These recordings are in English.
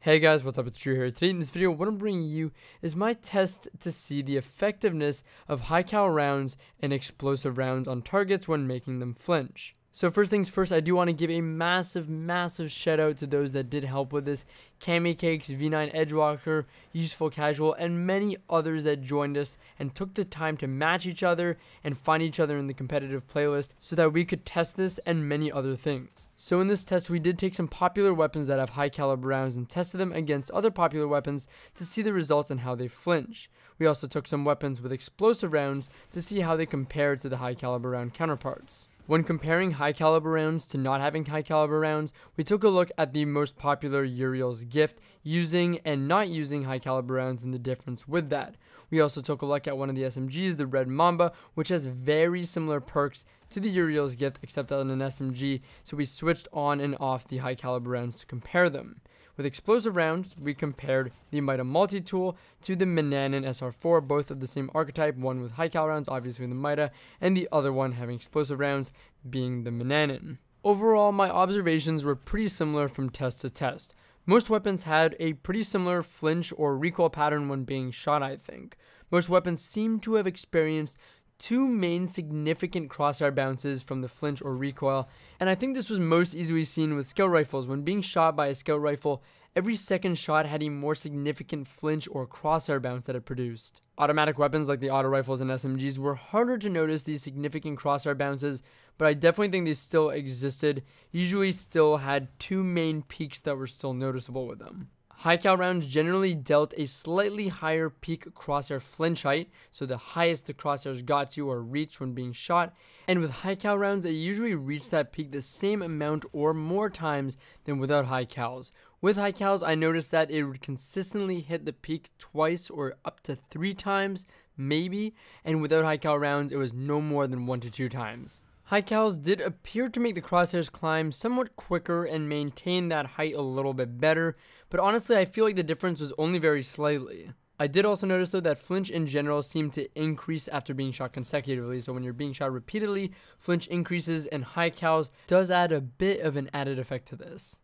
Hey guys, what's up? It's Drew here. Today in this video, what I'm bringing you is my test to see the effectiveness of high cal rounds and explosive rounds on targets when making them flinch. So first things first, I do want to give a massive shout out to those that did help with this. Cami Cakes, V9 Edgewalker, Useful Casual, and many others that joined us and took the time to match each other and find each other in the competitive playlist so that we could test this and many other things. So in this test, we did take some popular weapons that have high caliber rounds and tested them against other popular weapons to see the results and how they flinch. We also took some weapons with explosive rounds to see how they compare to the high caliber round counterparts. When comparing high caliber rounds to not having high caliber rounds, we took a look at the most popular Uriel's gift using and not using high caliber rounds and the difference with that. We also took a look at one of the SMGs, the Red Mamba, which has very similar perks to the Uriel's gift except on an SMG, so we switched on and off the high caliber rounds to compare them. With explosive rounds, we compared the Mida multi-tool to the Mananin SR4, both of the same archetype, one with high cal rounds, obviously the Mida, and the other one having explosive rounds, being the Mananin. Overall, my observations were pretty similar from test to test. Most weapons had a pretty similar flinch or recoil pattern when being shot, I think. Most weapons seem to have experienced two main significant crosshair bounces from the flinch or recoil, and I think this was most easily seen with scout rifles. When being shot by a scout rifle, every second shot had a more significant flinch or crosshair bounce that it produced. Automatic weapons like the auto rifles and SMGs were harder to notice these significant crosshair bounces, but I definitely think they still existed, usually still had two main peaks that were still noticeable with them. High cal rounds generally dealt a slightly higher peak crosshair flinch height, so the highest the crosshairs got to or reached when being shot, and with high cal rounds they usually reach that peak the same amount or more times than without high cals. With high cals, I noticed that it would consistently hit the peak twice or up to 3 times, maybe, and without high cal rounds it was no more than 1 to 2 times. High cals did appear to make the crosshairs climb somewhat quicker and maintain that height a little bit better, but honestly I feel like the difference was only very slightly. I did also notice though that flinch in general seemed to increase after being shot consecutively, so when you're being shot repeatedly, flinch increases, and high cals does add a bit of an added effect to this.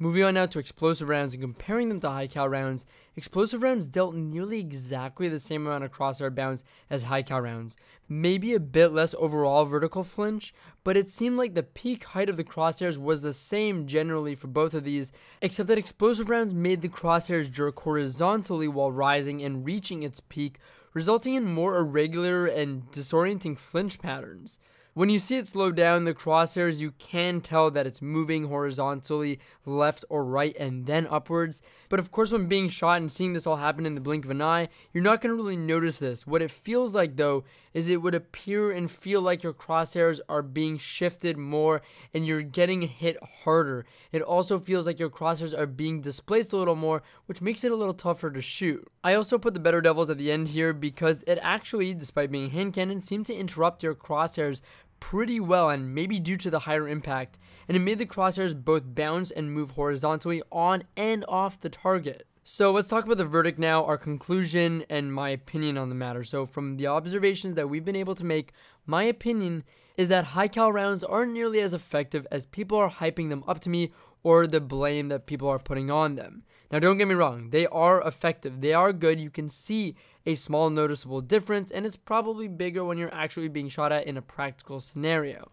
Moving on now to explosive rounds and comparing them to high cal rounds, explosive rounds dealt nearly exactly the same amount of crosshair bounce as high cal rounds. Maybe a bit less overall vertical flinch, but it seemed like the peak height of the crosshairs was the same generally for both of these, except that explosive rounds made the crosshairs jerk horizontally while rising and reaching its peak, resulting in more irregular and disorienting flinch patterns. When you see it slow down the crosshairs, you can tell that it's moving horizontally left or right and then upwards. But of course, when being shot and seeing this all happen in the blink of an eye, you're not going to really notice this. What it feels like though is it would appear and feel like your crosshairs are being shifted more and you're getting hit harder. It also feels like your crosshairs are being displaced a little more, which makes it a little tougher to shoot. I also put the better devils at the end here because it actually, despite being a hand cannon, seemed to interrupt your crosshairs pretty well, and maybe due to the higher impact, and it made the crosshairs both bounce and move horizontally on and off the target. So let's talk about the verdict now, our conclusion, and my opinion on the matter. So from the observations that we've been able to make, my opinion is that high cal rounds aren't nearly as effective as people are hyping them up to me or the blame that people are putting on them. Now don't get me wrong, they are effective, they are good, you can see a small noticeable difference, and it's probably bigger when you're actually being shot at in a practical scenario.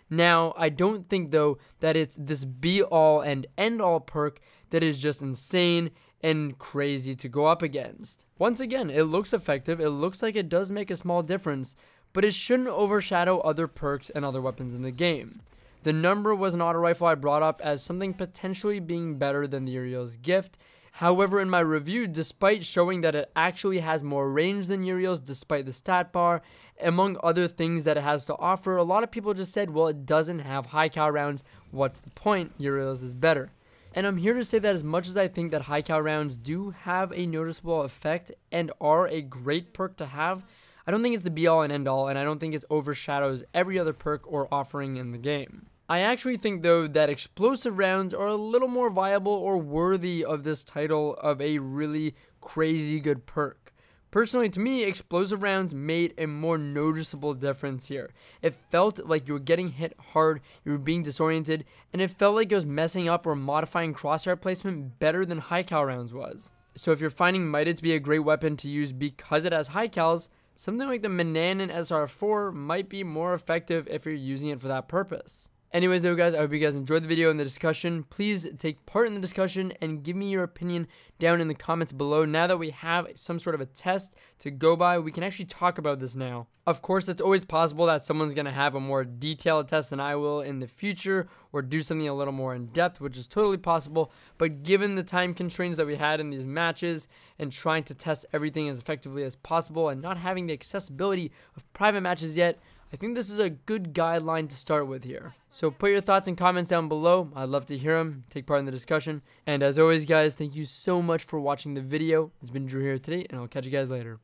Now, I don't think though that it's this be all and end all perk that is just insane and crazy to go up against. Once again, it looks effective, it looks like it does make a small difference, but it shouldn't overshadow other perks and other weapons in the game. The number was an auto rifle I brought up as something potentially being better than the Uriel's gift. However, in my review, despite showing that it actually has more range than Uriel's despite the stat bar, among other things that it has to offer, a lot of people just said, well, it doesn't have high cal rounds, what's the point, Uriel's is better. And I'm here to say that as much as I think that high cal rounds do have a noticeable effect and are a great perk to have, I don't think it's the be all and end all, and I don't think it overshadows every other perk or offering in the game. I actually think though that explosive rounds are a little more viable or worthy of this title of a really crazy good perk. Personally, to me, explosive rounds made a more noticeable difference here. It felt like you were getting hit hard, you were being disoriented, and it felt like it was messing up or modifying crosshair placement better than high cal rounds was. So if you're finding Mighted to be a great weapon to use because it has high cals, something like the Mananan SR4 might be more effective if you're using it for that purpose. Anyways though guys, I hope you guys enjoyed the video and the discussion. Please take part in the discussion and give me your opinion down in the comments below. Now that we have some sort of a test to go by, we can actually talk about this now. Of course, it's always possible that someone's going to have a more detailed test than I will in the future, or do something a little more in depth, which is totally possible. But given the time constraints that we had in these matches and trying to test everything as effectively as possible and not having the accessibility of private matches yet, I think this is a good guideline to start with here. So put your thoughts and comments down below. I'd love to hear them, take part in the discussion. And as always guys, thank you so much for watching the video. It's been Drew here today, and I'll catch you guys later.